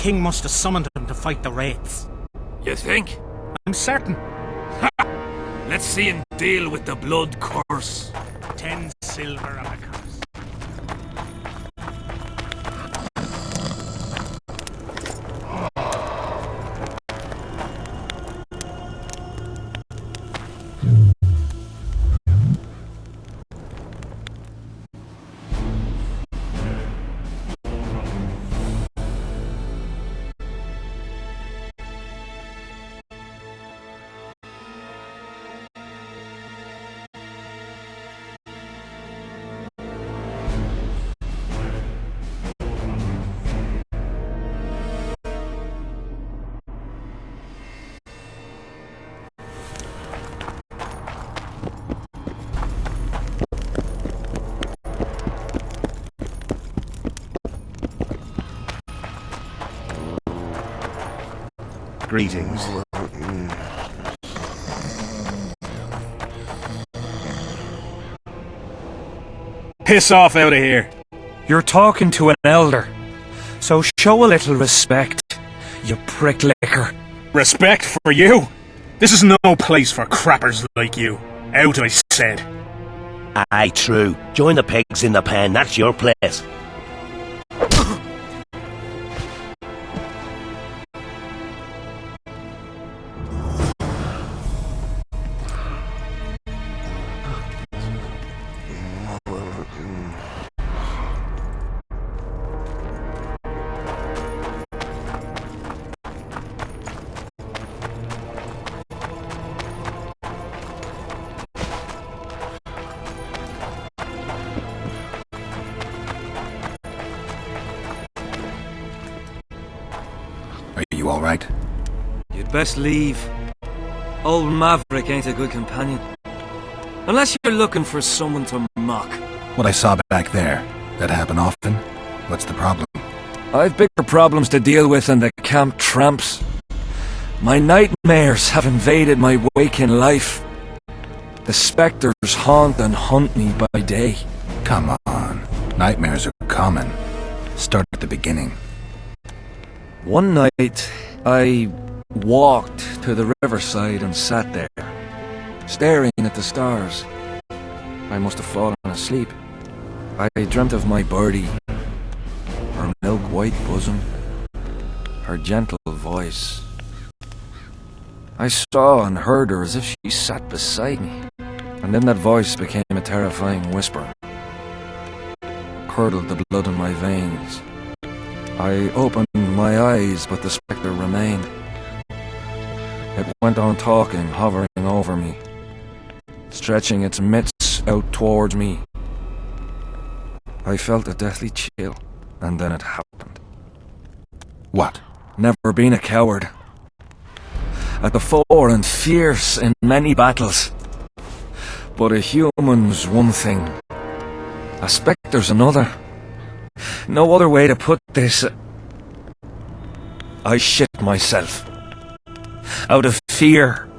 king must have summoned him to fight the wraiths. You think? I'm certain. Let's see him deal with the blood curse. 10 silver on the curse. Greetings. Piss off out of here. You're talking to an elder, so show a little respect, you pricklicker. Respect for you? This is no place for crappers like you. Out, I said. Aye, true. Join the pigs in the pen, that's your place. Are you alright? You'd best leave. Old Maverick ain't a good companion. Unless you're looking for someone to mock. What I saw back there, that happen often? What's the problem? I've bigger problems to deal with than the camp tramps. My nightmares have invaded my waking life. The spectres haunt and hunt me by day. Come on. Nightmares are common. Start at the beginning. One night, I walked to the riverside and sat there, staring at the stars. I must have fallen asleep. I dreamt of my birdie, her milk-white bosom, her gentle voice. I saw and heard her as if she sat beside me, and then that voice became a terrifying whisper. Curdled the blood in my veins. I opened my eyes, but the spectre remained. It went on talking, hovering over me, stretching its mitts out towards me. I felt a deathly chill, and then it happened. What? Never been a coward. At the fore and fierce in many battles. But a human's one thing. A spectre's another. No other way to put this. I shit myself. Out of fear.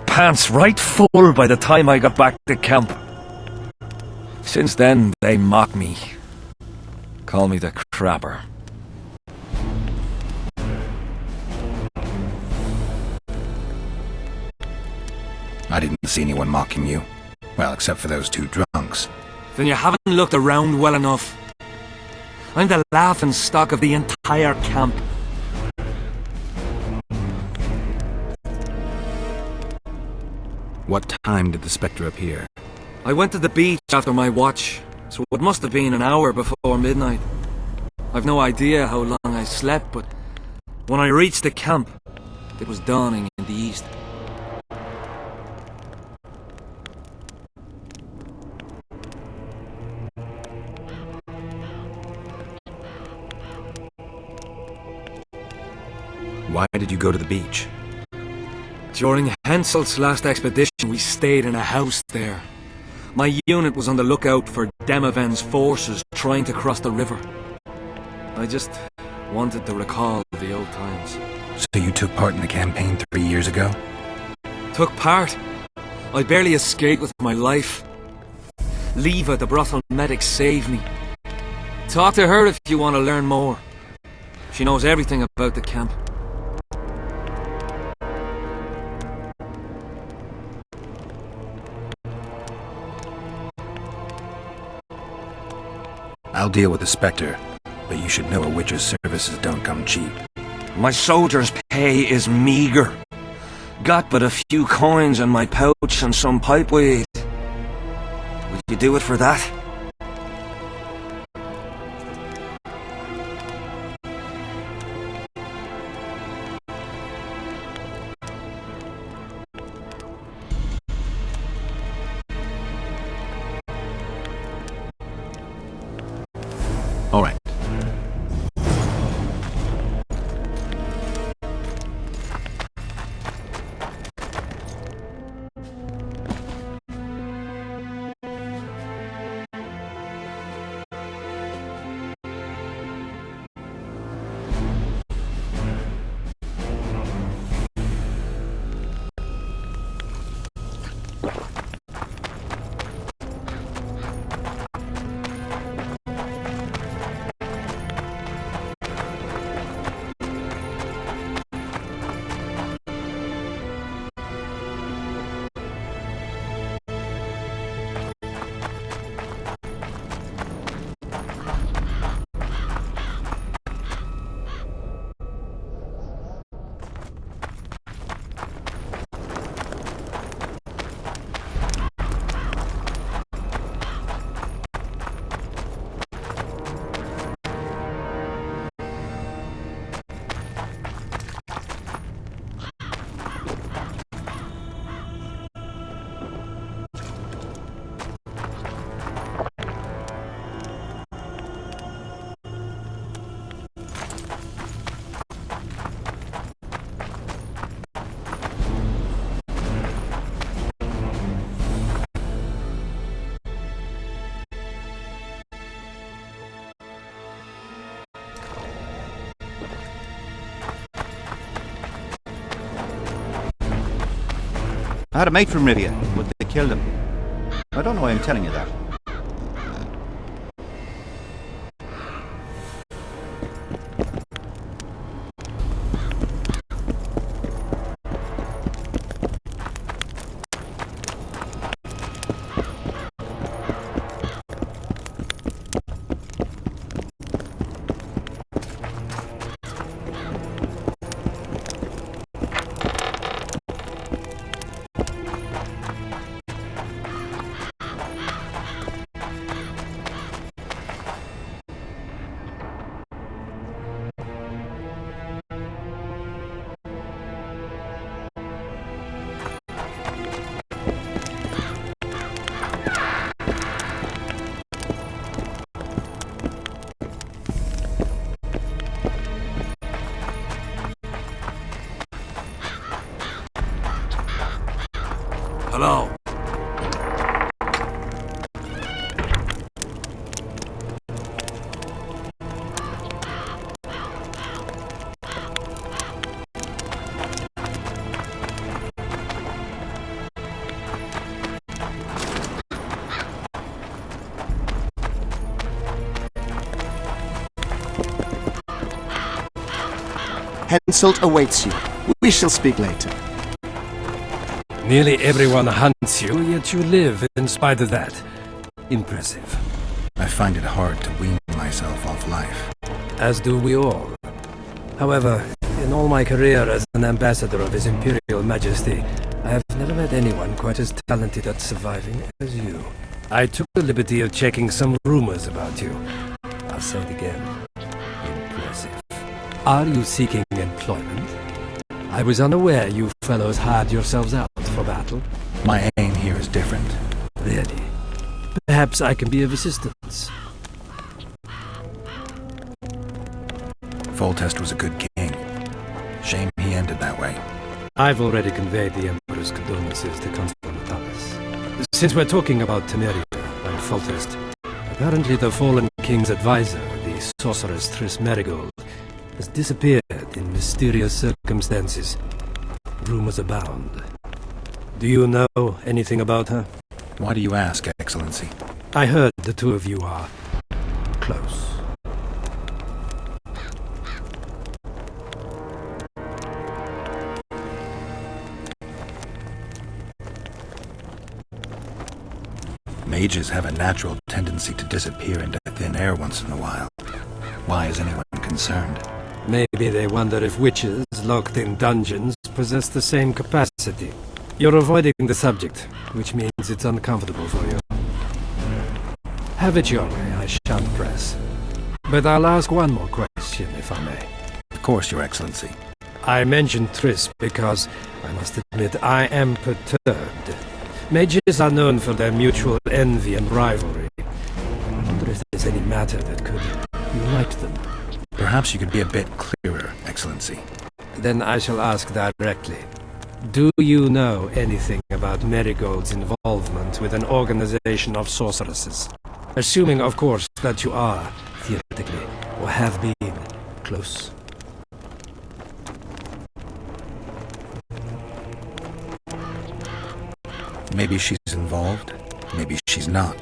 Pants right full by the time I got back to camp. Since then, they mock me. Call me the crapper. I didn't see anyone mocking you. Well, except for those two drunks. Then you haven't looked around well enough. I'm the laughing stock of the entire camp. What time did the spectre appear? I went to the beach after my watch, so it must have been an hour before midnight. I've no idea how long I slept, but when I reached the camp, it was dawning in the east. Why did you go to the beach? During Hensel's last expedition, we stayed in a house there. My unit was on the lookout for Demaven's forces trying to cross the river. I just wanted to recall the old times. So you took part in the campaign 3 years ago? Took part? I barely escaped with my life. Leva, the brothel medic, saved me. Talk to her if you want to learn more. She knows everything about the camp. I'll deal with the Spectre, but you should know a witch's services don't come cheap. My soldiers' pay is meager. Got but a few coins in my pouch and some pipeweed. Would you do it for that? All right. I had a mate from Rivia, but they killed him. I don't know why I'm telling you that. Hello. Henselt awaits you. We shall speak later. Nearly everyone hunts you, yet you live in spite of that. Impressive. I find it hard to wean myself off life. As do we all. However, in all my career as an ambassador of His Imperial Majesty, I have never met anyone quite as talented at surviving as you. I took the liberty of checking some rumors about you. I'll say it again. Impressive. Are you seeking employment? I was unaware you fellows hired yourselves out for battle. My aim here is different. Really? Perhaps I can be of assistance. Foltest was a good king. Shame he ended that way. I've already conveyed the Emperor's condolences to Constable Thomas. Since we're talking about Temeria and Foltest, apparently the fallen king's advisor, the sorceress Triss Marigold, has disappeared in mysterious circumstances. Rumors abound. Do you know anything about her? Why do you ask, Excellency? I heard the two of you are close. Mages have a natural tendency to disappear into thin air once in a while. Why is anyone concerned? Maybe they wonder if witches locked in dungeons possess the same capacity. You're avoiding the subject, which means it's uncomfortable for you. Have it your way, I shan't press. But I'll ask one more question, if I may. Of course, Your Excellency. I mentioned Triss because, I must admit, I am perturbed. Mages are known for their mutual envy and rivalry. I wonder if there's any matter that could unite them. Perhaps you could be a bit clearer, Excellency. Then I shall ask directly. Do you know anything about Marigold's involvement with an organization of sorceresses? Assuming, of course, that you are, theoretically, or have been, close. Maybe she's involved, maybe she's not.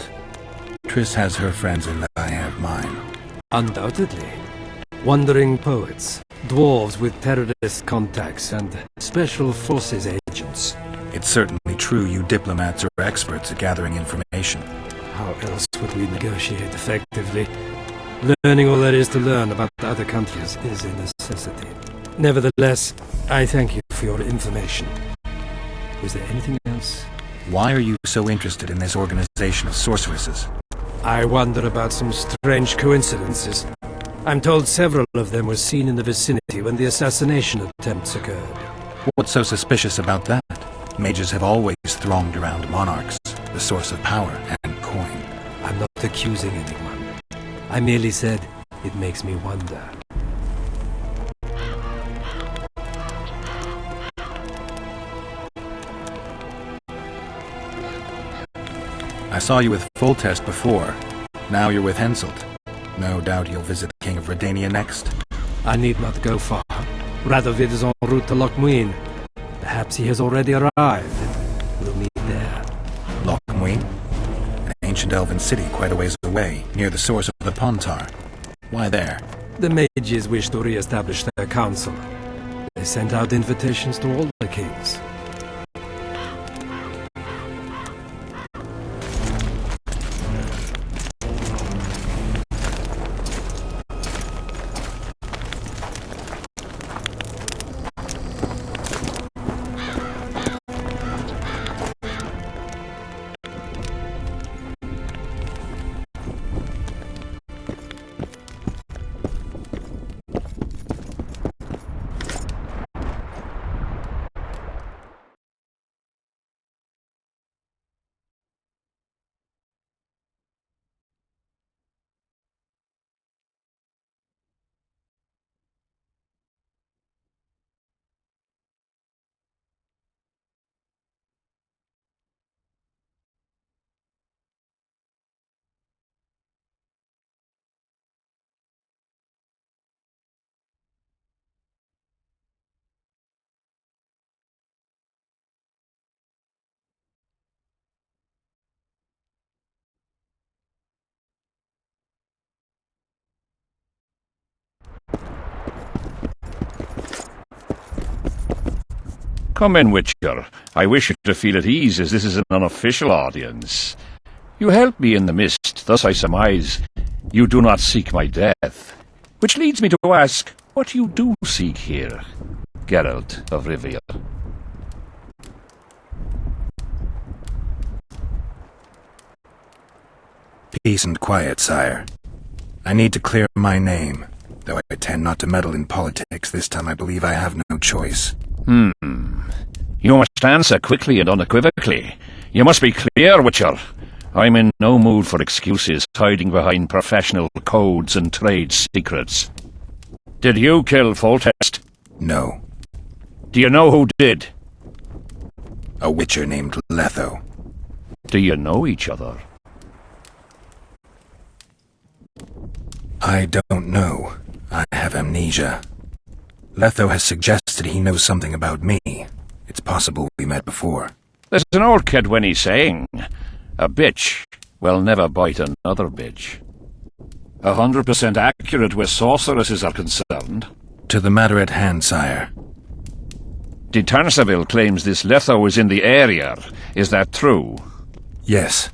Triss has her friends and I have mine. Undoubtedly. Wandering poets, dwarves with terrorist contacts, and special forces agents. It's certainly true you diplomats are experts at gathering information. How else would we negotiate effectively? Learning all there is to learn about other countries is a necessity. Nevertheless, I thank you for your information. Was there anything else? Why are you so interested in this organization of sorceresses? I wonder about some strange coincidences. I'm told several of them were seen in the vicinity when the assassination attempts occurred. What's so suspicious about that? Mages have always thronged around monarchs, the source of power and coin. I'm not accusing anyone. I merely said it makes me wonder. I saw you with Foltest before. Now you're with Henselt. No doubt you'll visit the King of Redania next. I need not go far. Radovid is en route to Lochmuin. Perhaps he has already arrived. We'll meet there. Lochmuin? An ancient elven city quite a ways away, near the source of the Pontar. Why there? The mages wish to re-establish their council. They sent out invitations to all the kings. Come in, Witcher. I wish you to feel at ease, as this is an unofficial audience. You help me in the mist, thus I surmise you do not seek my death. Which leads me to ask what you do seek here, Geralt of Rivia. Peace and quiet, sire. I need to clear my name. Though I tend not to meddle in politics, this time I believe I have no choice. You must answer quickly and unequivocally. You must be clear, Witcher. I'm in no mood for excuses, hiding behind professional codes and trade secrets. Did you kill Foltest? No. Do you know who did? A witcher named Letho. Do you know each other? I don't know. I have amnesia. Letho has suggested he knows something about me. It's possible we met before. There's an old Kedwenny saying, a bitch will never bite another bitch. 100% accurate where sorceresses are concerned. To the matter at hand, sire. De Tanseville claims this Letho is in the area. Is that true? Yes.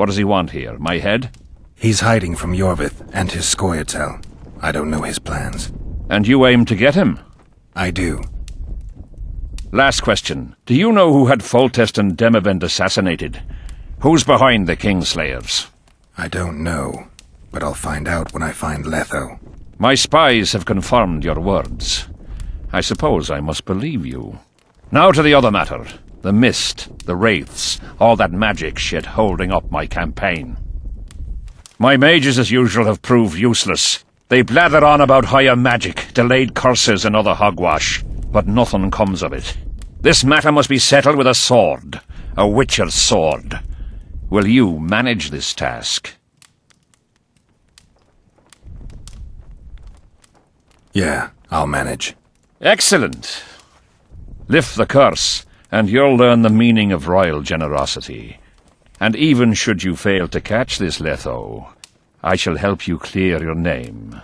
What does he want here? My head? He's hiding from Yorvith and his Scoia'tael. I don't know his plans. And you aim to get him? I do. Last question. Do you know who had Foltest and Demavend assassinated? Who's behind the Kingslayers? I don't know, but I'll find out when I find Letho. My spies have confirmed your words. I suppose I must believe you. Now to the other matter. The mist, the wraiths, all that magic shit holding up my campaign. My mages, as usual, have proved useless. They blather on about higher magic, delayed curses and other hogwash, but nothing comes of it. This matter must be settled with a sword. A witcher's sword. Will you manage this task? Yeah, I'll manage. Excellent. Lift the curse, and you'll learn the meaning of royal generosity. And even should you fail to catch this Letho, I shall help you clear your name.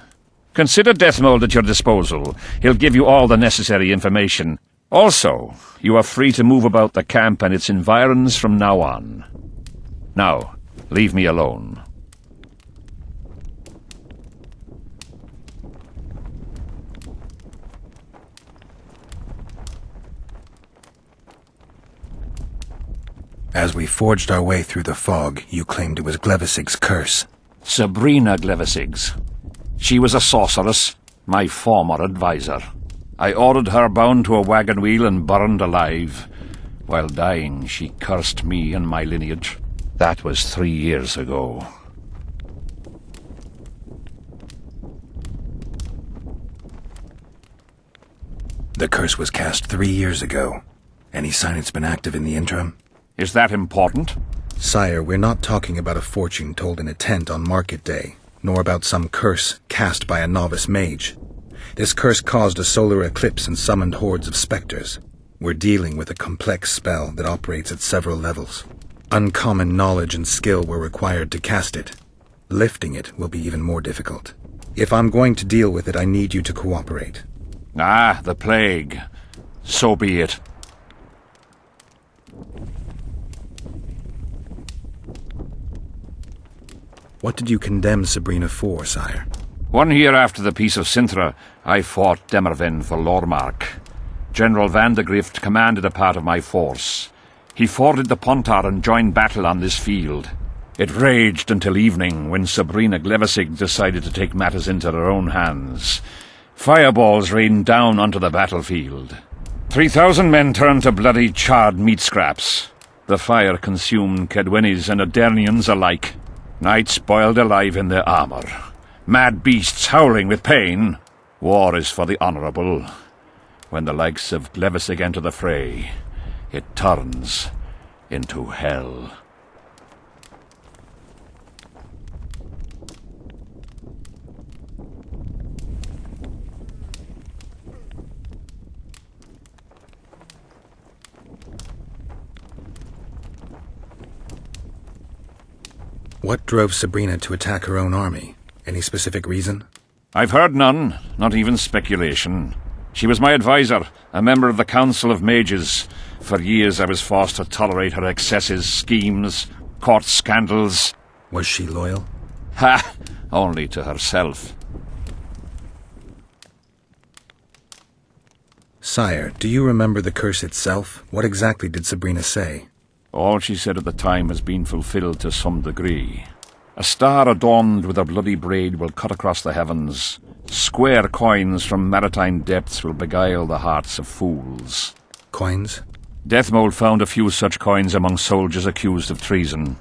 Consider Deathmold at your disposal. He'll give you all the necessary information. Also, you are free to move about the camp and its environs from now on. Now, leave me alone. As we forged our way through the fog, you claimed it was Glevisig's curse. Sabrina Glevisig's. She was a sorceress, my former advisor. I ordered her bound to a wagon wheel and burned alive. While dying, she cursed me and my lineage. That was 3 years ago. The curse was cast 3 years ago. Any sign it's been active in the interim? Is that important? Sire, we're not talking about a fortune told in a tent on market day, nor about some curse cast by a novice mage. This curse caused a solar eclipse and summoned hordes of specters. We're dealing with a complex spell that operates at several levels. Uncommon knowledge and skill were required to cast it. Lifting it will be even more difficult. If I'm going to deal with it, I need you to cooperate. Ah, the plague. So be it. What did you condemn Sabrina for, sire? 1 year after the Peace of Sintra, I fought Demerven for Lormark. General Vandegrift commanded a part of my force. He forded the Pontar and joined battle on this field. It raged until evening, when Sabrina Glevisig decided to take matters into her own hands. Fireballs rained down onto the battlefield. 3,000 men turned to bloody charred meat scraps. The fire consumed Kedwenis and Adernians alike. Knights boiled alive in their armor. Mad beasts howling with pain. War is for the honorable. When the likes of Glevisig enter the fray, it turns into hell. What drove Sabrina to attack her own army? Any specific reason? I've heard none, not even speculation. She was my advisor, a member of the Council of Mages. For years I was forced to tolerate her excesses, schemes, court scandals. Was she loyal? Ha! Only to herself. Sire, do you remember the curse itself? What exactly did Sabrina say? All she said at the time has been fulfilled to some degree. A star adorned with a bloody braid will cut across the heavens. Square coins from maritime depths will beguile the hearts of fools. Coins? Deathmold found a few such coins among soldiers accused of treason.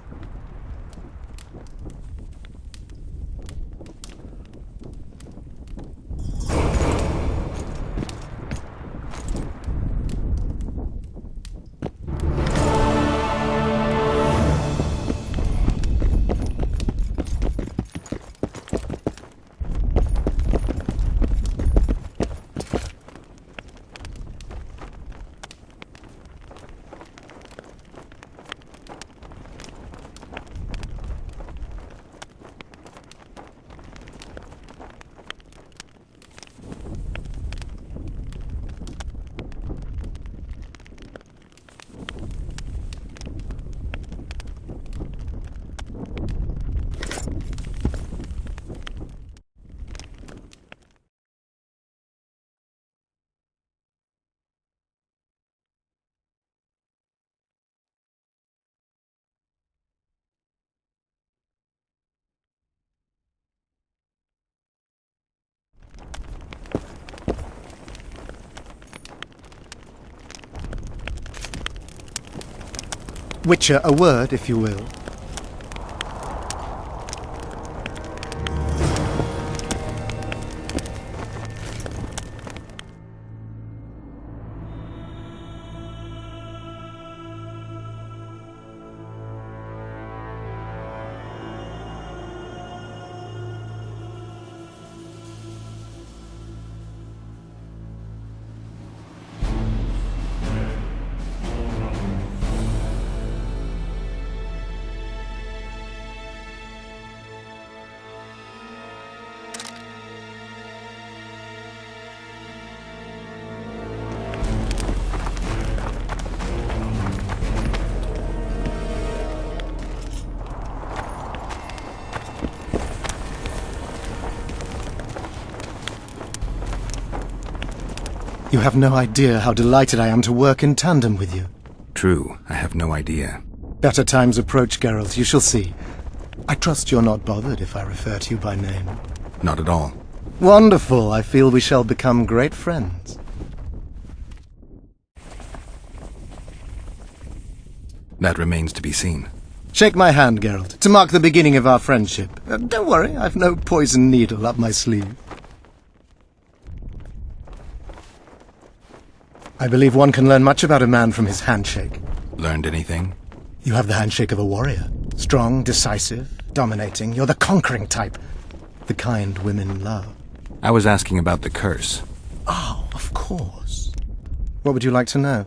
Witcher, a word, if you will. You have no idea how delighted I am to work in tandem with you. True, I have no idea. Better times approach, Geralt, you shall see. I trust you're not bothered if I refer to you by name. Not at all. Wonderful, I feel we shall become great friends. That remains to be seen. Shake my hand, Geralt, to mark the beginning of our friendship. Don't worry, I've no poison needle up my sleeve. I believe one can learn much about a man from his handshake. Learned anything? You have the handshake of a warrior. Strong, decisive, dominating. You're the conquering type. The kind women love. I was asking about the curse. Oh, of course. What would you like to know?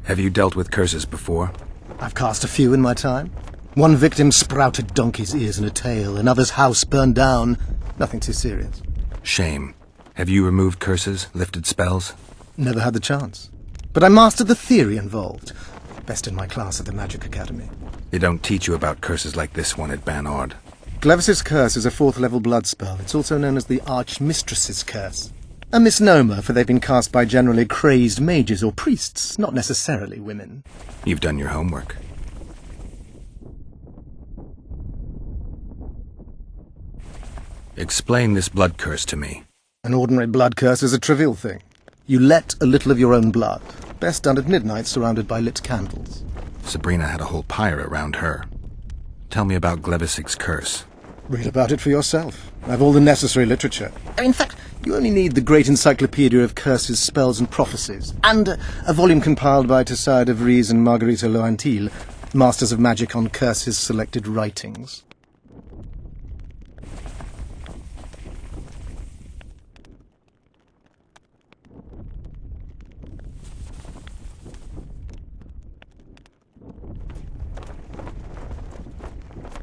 Have you dealt with curses before? I've cast a few in my time. One victim sprouted donkey's ears in a tail, another's house burned down. Nothing too serious. Shame. Have you removed curses, lifted spells? Never had the chance. But I mastered the theory involved. Best in my class at the Magic Academy. They don't teach you about curses like this one at Banord. Glevis's curse is a 4th level blood spell. It's also known as the Archmistress's curse. A misnomer, for they've been cast by generally crazed mages or priests, not necessarily women. You've done your homework. Explain this blood curse to me. An ordinary blood curse is a trivial thing. You let a little of your own blood, best done at midnight surrounded by lit candles. Sabrina had a whole pyre around her. Tell me about Glevis's curse. Read about it for yourself. I've all the necessary literature. In fact, you only need the great encyclopedia of curses, spells and prophecies, and a volume compiled by Tessard de Vries and Margarita Loantil, Masters of Magic on Curses Selected Writings.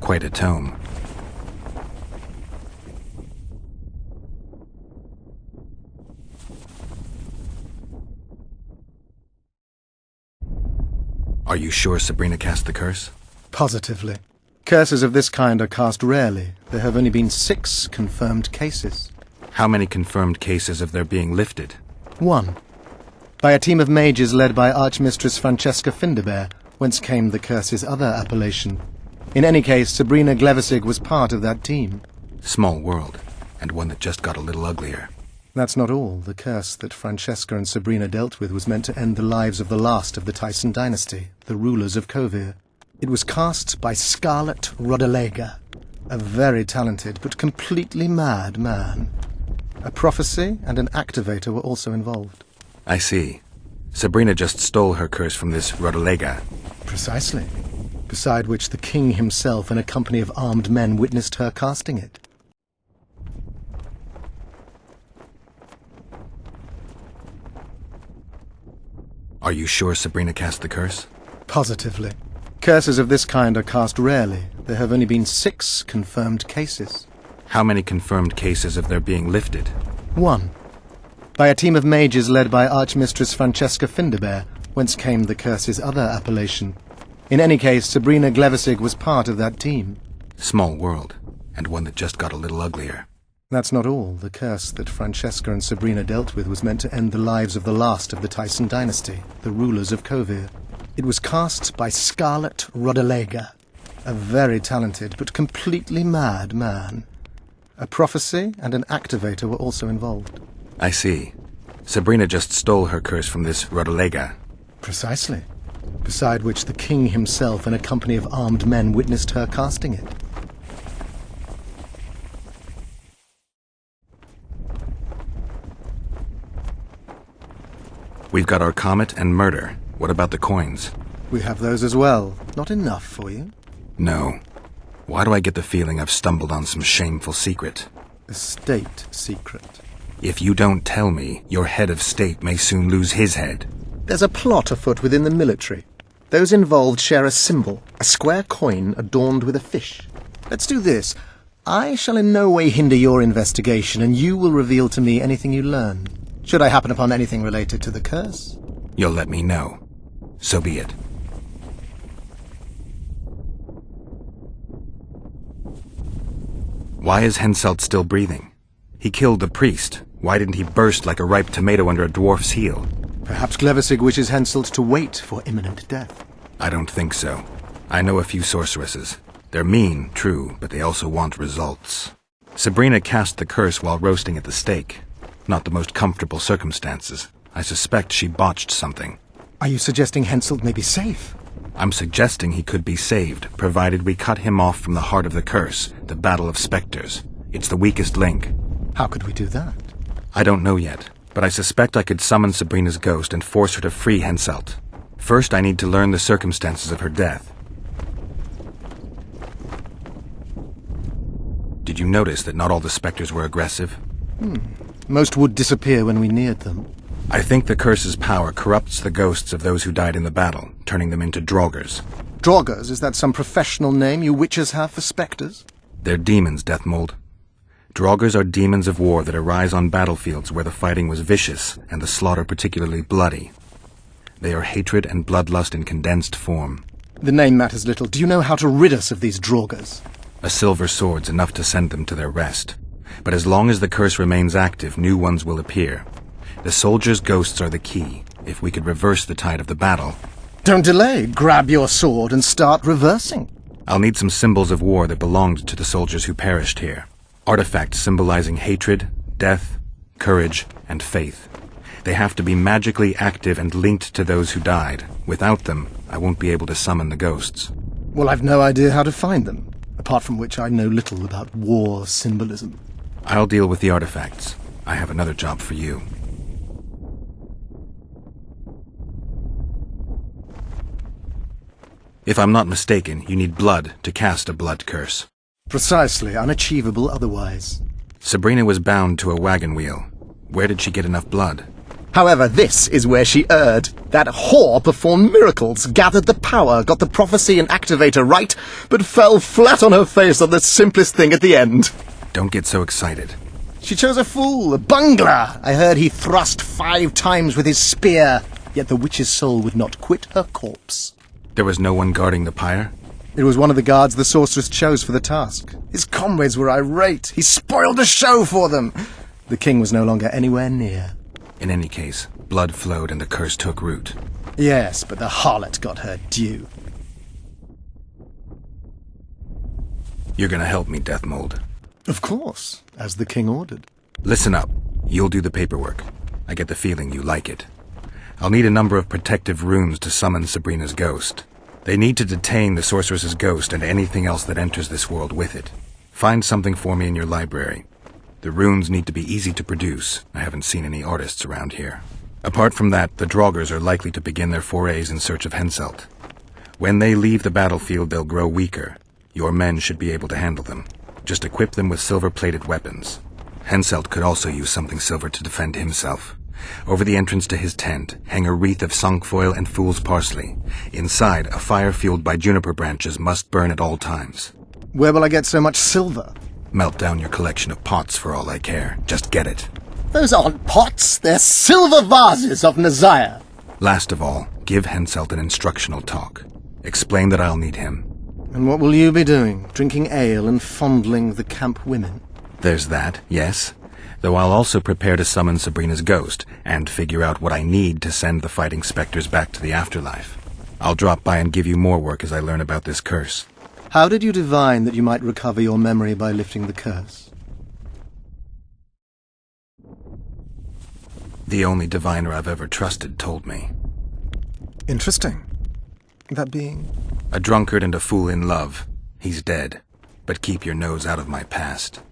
Quite a tome. Are you sure Sabrina cast the curse? Positively. Curses of this kind are cast rarely. There have only been 6 confirmed cases. How many confirmed cases of their being lifted? 1. By a team of mages led by Archmistress Francesca Findabair, whence came the curse's other appellation. In any case, Sabrina Glevisig was part of that team. Small world, and one that just got a little uglier. That's not all. The curse that Francesca and Sabrina dealt with was meant to end the lives of the last of the Tyson dynasty, the rulers of Kovir. It was cast by Scarlet Rodalega, a very talented but completely mad man. A prophecy and an activator were also involved. I see. Sabrina just stole her curse from this Rodalega. Precisely. Beside which the king himself and a company of armed men witnessed her casting it. Are you sure Sabrina cast the curse? Positively. Curses of this kind are cast rarely. There have only been 6 confirmed cases. How many confirmed cases of their being lifted? 1. By a team of mages led by Archmistress Francesca Findabair, whence came the curse's other appellation. In any case, Sabrina Glevisig was part of that team. Small world, and one that just got a little uglier. That's not all. The curse that Francesca and Sabrina dealt with was meant to end the lives of the last of the Tyson dynasty, the rulers of Kovir. It was cast by Scarlet Rodalega, a very talented but completely mad man. A prophecy and an activator were also involved. I see. Sabrina just stole her curse from this Rodolega. Precisely. Beside which the king himself and a company of armed men witnessed her casting it. We've got our comet and murder. What about the coins? We have those as well. Not enough for you? No. Why do I get the feeling I've stumbled on some shameful secret? A state secret. If you don't tell me, your head of state may soon lose his head. There's a plot afoot within the military. Those involved share a symbol, a square coin adorned with a fish. Let's do this. I shall in no way hinder your investigation, and you will reveal to me anything you learn. Should I happen upon anything related to the curse? You'll let me know. So be it. Why is Henselt still breathing? He killed the priest. Why didn't he burst like a ripe tomato under a dwarf's heel? Perhaps Cleversig wishes Henselt to wait for imminent death. I don't think so. I know a few sorceresses. They're mean, true, but they also want results. Sabrina cast the curse while roasting at the stake. Not the most comfortable circumstances. I suspect she botched something. Are you suggesting Henselt may be safe? I'm suggesting he could be saved, provided we cut him off from the heart of the curse, the Battle of Spectres. It's the weakest link. How could we do that? I don't know yet, but I suspect I could summon Sabrina's ghost and force her to free Henselt. First, I need to learn the circumstances of her death. Did you notice that not all the spectres were aggressive? Most would disappear when we neared them. I think the curse's power corrupts the ghosts of those who died in the battle, turning them into draugrs. Draugrs, is that some professional name you witches have for spectres? They're demons, Deathmold. Draugrs are demons of war that arise on battlefields where the fighting was vicious and the slaughter particularly bloody. They are hatred and bloodlust in condensed form. The name matters little. Do you know how to rid us of these Draugrs? A silver sword's enough to send them to their rest. But as long as the curse remains active, new ones will appear. The soldiers' ghosts are the key. If we could reverse the tide of the battle... Don't delay. Grab your sword and start reversing. I'll need some symbols of war that belonged to the soldiers who perished here. Artifacts symbolizing hatred, death, courage, and faith. They have to be magically active and linked to those who died. Without them, I won't be able to summon the ghosts. Well, I've no idea how to find them, apart from which I know little about war symbolism. I'll deal with the artifacts. I have another job for you. If I'm not mistaken, you need blood to cast a blood curse. Precisely, unachievable otherwise. Sabrina was bound to a wagon wheel. Where did she get enough blood? However, this is where she erred. That whore performed miracles, gathered the power, got the prophecy and activator right, but fell flat on her face on the simplest thing at the end. Don't get so excited. She chose a fool, a bungler. I heard he thrust 5 times with his spear, yet the witch's soul would not quit her corpse. There was no one guarding the pyre? It was one of the guards the sorceress chose for the task. His comrades were irate. He spoiled the show for them. The king was no longer anywhere near. In any case, blood flowed and the curse took root. Yes, but the harlot got her due. You're gonna help me, Deathmold. Of course, as the king ordered. Listen up. You'll do the paperwork. I get the feeling you like it. I'll need a number of protective runes to summon Sabrina's ghost. They need to detain the sorceress's ghost and anything else that enters this world with it. Find something for me in your library. The runes need to be easy to produce. I haven't seen any artists around here. Apart from that, the Draugrs are likely to begin their forays in search of Henselt. When they leave the battlefield, they'll grow weaker. Your men should be able to handle them. Just equip them with silver-plated weapons. Henselt could also use something silver to defend himself. Over the entrance to his tent, hang a wreath of cinquefoil and fool's parsley. Inside, a fire fueled by juniper branches must burn at all times. Where will I get so much silver? Melt down your collection of pots for all I care. Just get it. Those aren't pots, they're silver vases of Nazaya. Last of all, give Henselt an instructional talk. Explain that I'll need him. And what will you be doing? Drinking ale and fondling the camp women? There's that, yes. Though I'll also prepare to summon Sabrina's ghost, and figure out what I need to send the fighting specters back to the afterlife. I'll drop by and give you more work as I learn about this curse. How did you divine that you might recover your memory by lifting the curse? The only diviner I've ever trusted told me. Interesting. That being? A drunkard and a fool in love. He's dead. But keep your nose out of my past.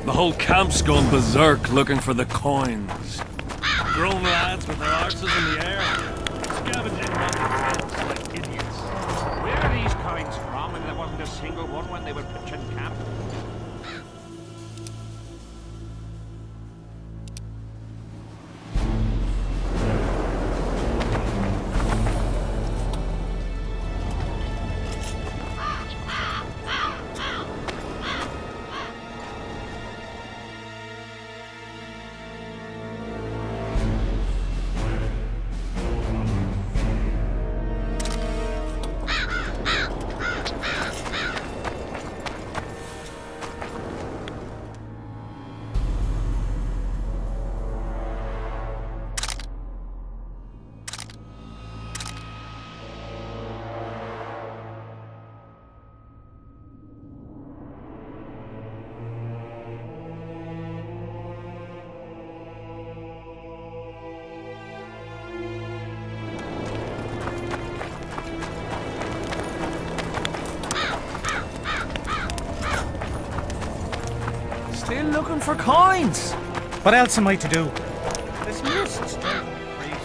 The whole camp's gone berserk looking for the coins. Grown lads with their arses in the air, scavenging money like idiots. Where are these coins from? And there wasn't a single one when they were pitching camp. Still looking for coins. What else am I to do? This mist's driving me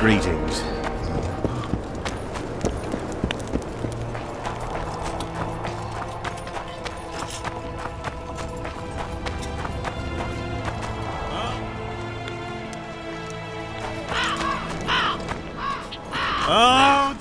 crazy. Greetings. Oh!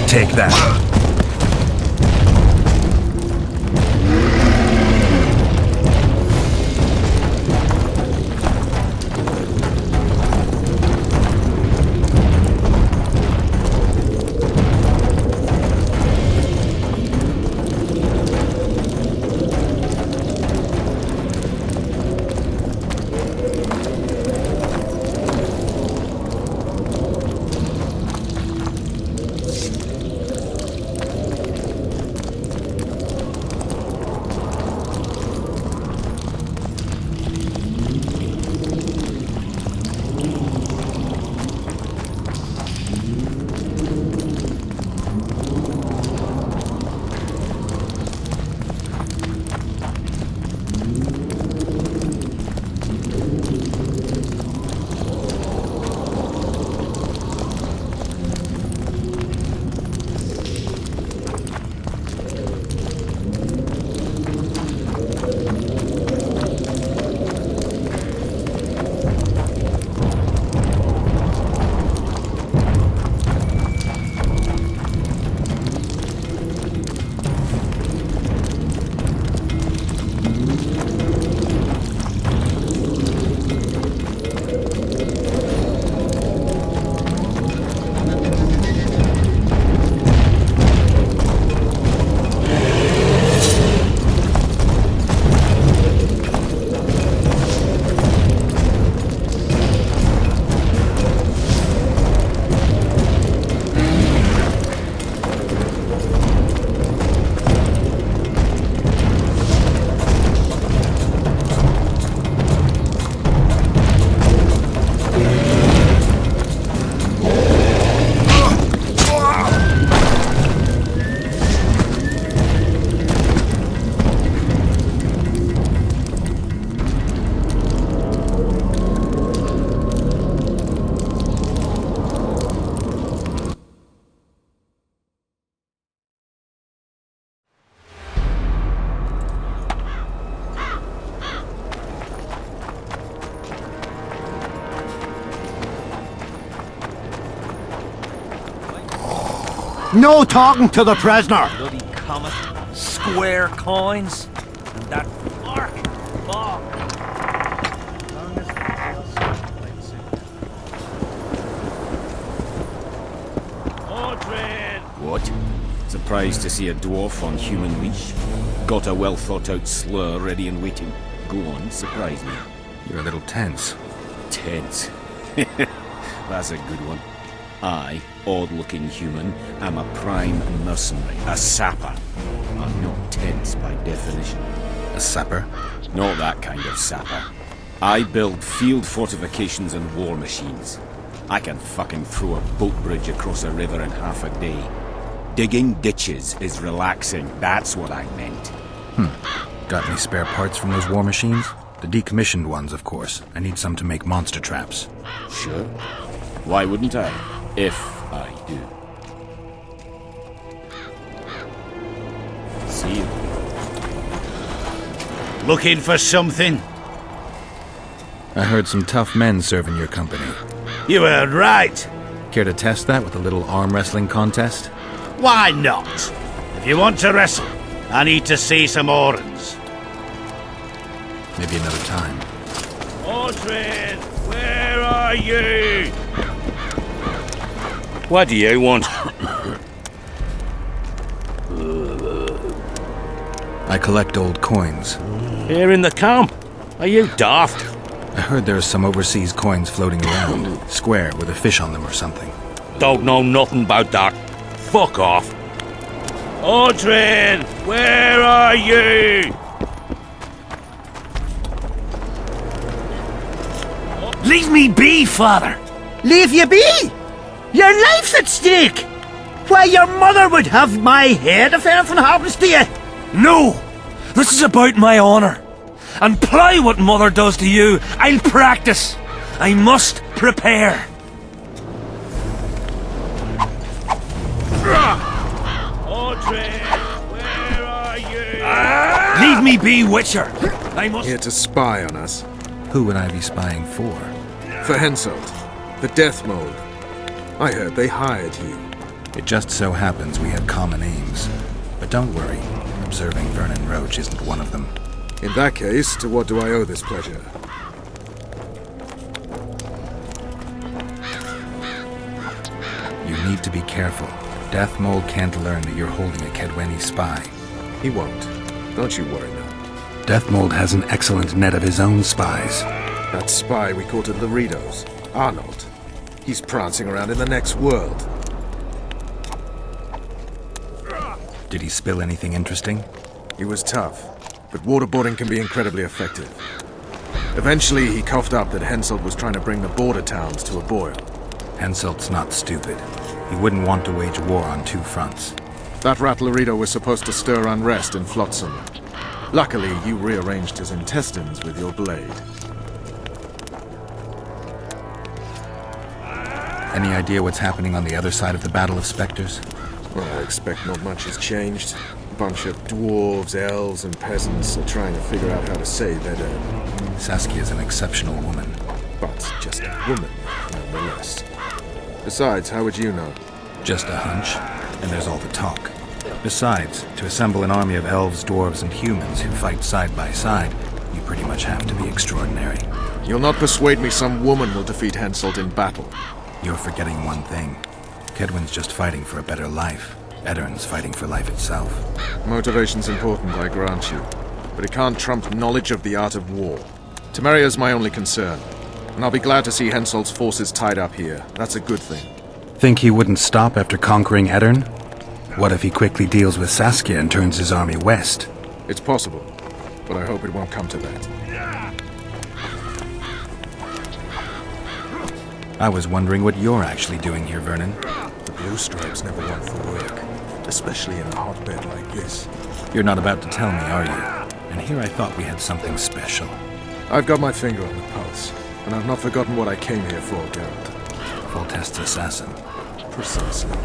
Take that. No talking to the prisoner! Bloody comet. Square coins. And that fork. Fuck. What? Surprised to see a dwarf on human leash? Got a well-thought-out slur ready and waiting? Go on, surprise me. You're a little tense. Tense. That's a good one. I, odd-looking human, am a prime mercenary, a sapper. I'm not tense by definition. A sapper? Not that kind of sapper. I build field fortifications and war machines. I can fucking throw a boat bridge across a river in half a day. Digging ditches is relaxing, that's what I meant. Got any spare parts from those war machines? The decommissioned ones, of course. I need some to make monster traps. Sure. Why wouldn't I? If I do. See you. Looking for something? I heard some tough men serve in your company. You heard right. Care to test that with a little arm wrestling contest? Why not? If you want to wrestle, I need to see some organs. Maybe another time. Audrey, where are you? What do you want? I collect old coins. Here in the camp? Are you daft? I heard there are some overseas coins floating around. Square, with a fish on them or something. Don't know nothing about that. Fuck off. Audrey, where are you? Leave me be, father! Leave you be? Your life's at stake! Why, your mother would have my head if anything happens to you! No! This is about my honor. And ply what mother does to you, I'll practice. I must prepare. Audrey, where are you? Leave me be, Witcher. I must... Here to spy on us. Who would I be spying for? For Henselt, the Death Mold. I heard they hired you. It just so happens we have common aims. But don't worry, observing Vernon Roach isn't one of them. In that case, to what do I owe this pleasure? You need to be careful. Death Mold can't learn that you're holding a Kedweni spy. He won't. Don't you worry now. Death Mold has an excellent net of his own spies. That spy we caught at Laredo's, Arnold. He's prancing around in the next world. Did he spill anything interesting? He was tough, but waterboarding can be incredibly effective. Eventually, he coughed up that Henselt was trying to bring the border towns to a boil. Henselt's not stupid. He wouldn't want to wage war on two fronts. That rat Laredo was supposed to stir unrest in Flotsam. Luckily, you rearranged his intestines with your blade. Any idea what's happening on the other side of the Battle of Spectres? Well, I expect not much has changed. A bunch of dwarves, elves, and peasants are trying to figure out how to save their dead. Saskia's an exceptional woman. But just a woman, nonetheless. Besides, how would you know? Just a hunch, and there's all the talk. Besides, to assemble an army of elves, dwarves, and humans who fight side by side, you pretty much have to be extraordinary. You'll not persuade me some woman will defeat Henselt in battle. You're forgetting one thing. Kedwen's just fighting for a better life. Eddern's fighting for life itself. Motivation's important, I grant you. But it can't trump knowledge of the art of war. Temeria's my only concern. And I'll be glad to see Henselt's forces tied up here. That's a good thing. Think he wouldn't stop after conquering Eddern? What if he quickly deals with Saskia and turns his army west? It's possible, but I hope it won't come to that. I was wondering what you're actually doing here, Vernon. The Blue Stripes never want for work, especially in a hotbed like this. You're not about to tell me, are you? And here I thought we had something special. I've got my finger on the pulse, and I've not forgotten what I came here for, Geralt. Foltest's assassin. Precisely.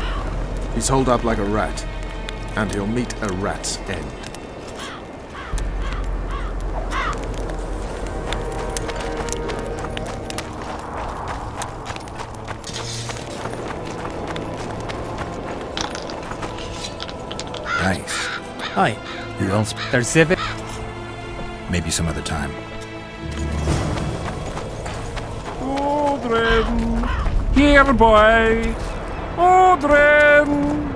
He's holed up like a rat, and he'll meet a rat's end. dice. Aye. Who else? There's Civic. Maybe some other time. Odrin! Here, boy! Odrin!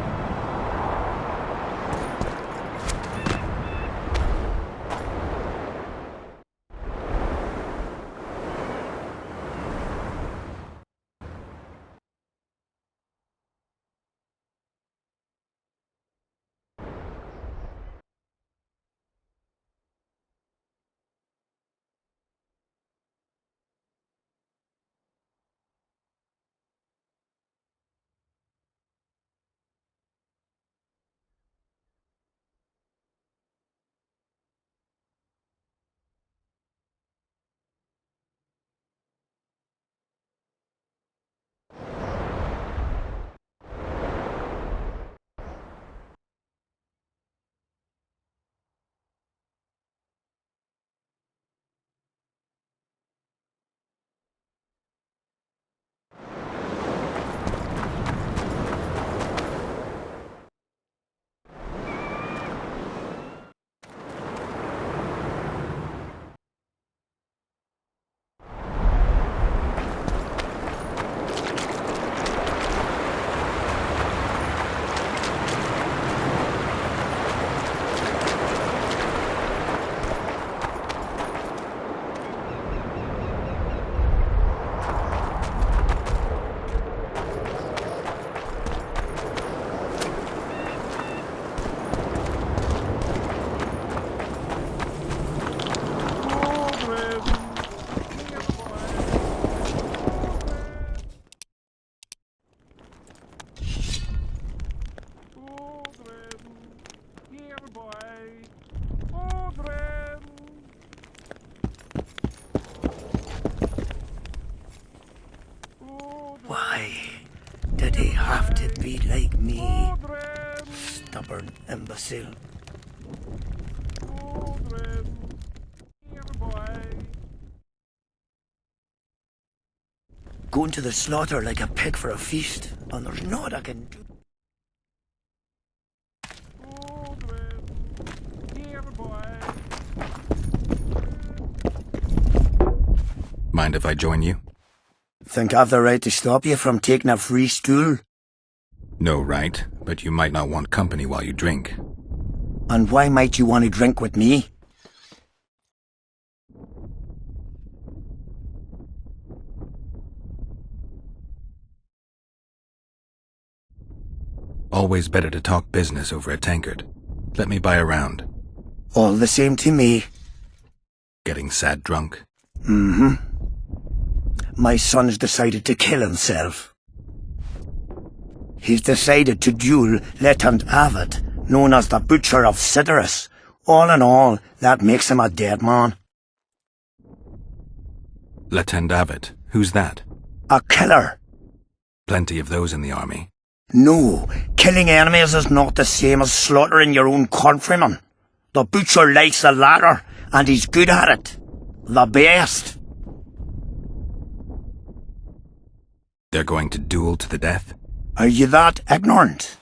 Why did he have to be like me? Stubborn imbecile. Going to the slaughter like a pig for a feast, and there's naught I can do. Mind if I join you? Think I've the right to stop you from taking a free stool? No right, but you might not want company while you drink. And why might you want to drink with me? Always better to talk business over a tankard. Let me buy a round. All the same to me. Getting sad drunk? Mm-hmm. My son's decided to kill himself. He's decided to duel Lieutenant Avid, known as the Butcher of Sidorus. All in all, that makes him a dead man. Lieutenant Avid? Who's that? A killer. Plenty of those in the army. No, killing enemies is not the same as slaughtering your own countrymen. The Butcher likes the latter, and he's good at it. The best. They're going to duel to the death? Are you that ignorant?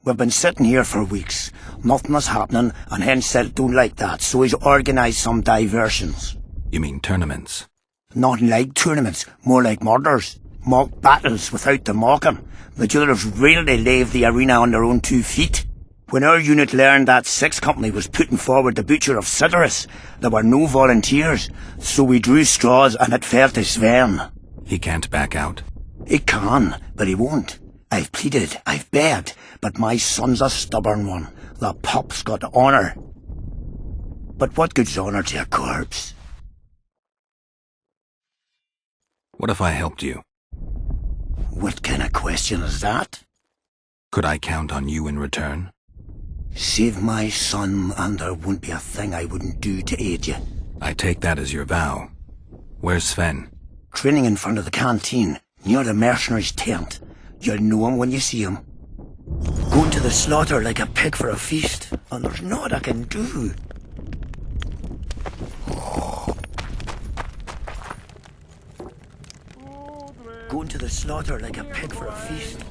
We've been sitting here for weeks. Nothing is happening, and Henselt don't like that, so he's organised some diversions. You mean tournaments? Not like tournaments, more like murders. Mock battles without the mocking. The jailers really leave the arena on their own 2 feet. When our unit learned that 6th Company was putting forward the Butcher of Sidorus, there were no volunteers, so we drew straws and it fell to Sven. He can't back out? He can, but he won't. I've pleaded, I've begged, but my son's a stubborn one. The pup's got honour. But what good's honour to a corpse? What if I helped you? What kind of question is that? Could I count on you in return? Save my son, and there won't be a thing I wouldn't do to aid you. I take that as your vow. Where's Sven? Training in front of the canteen, near the mercenaries' tent. You'll know him when you see him. Going to the slaughter like a pig for a feast, and there's naught I can do. Going to the slaughter like a pig for a feast.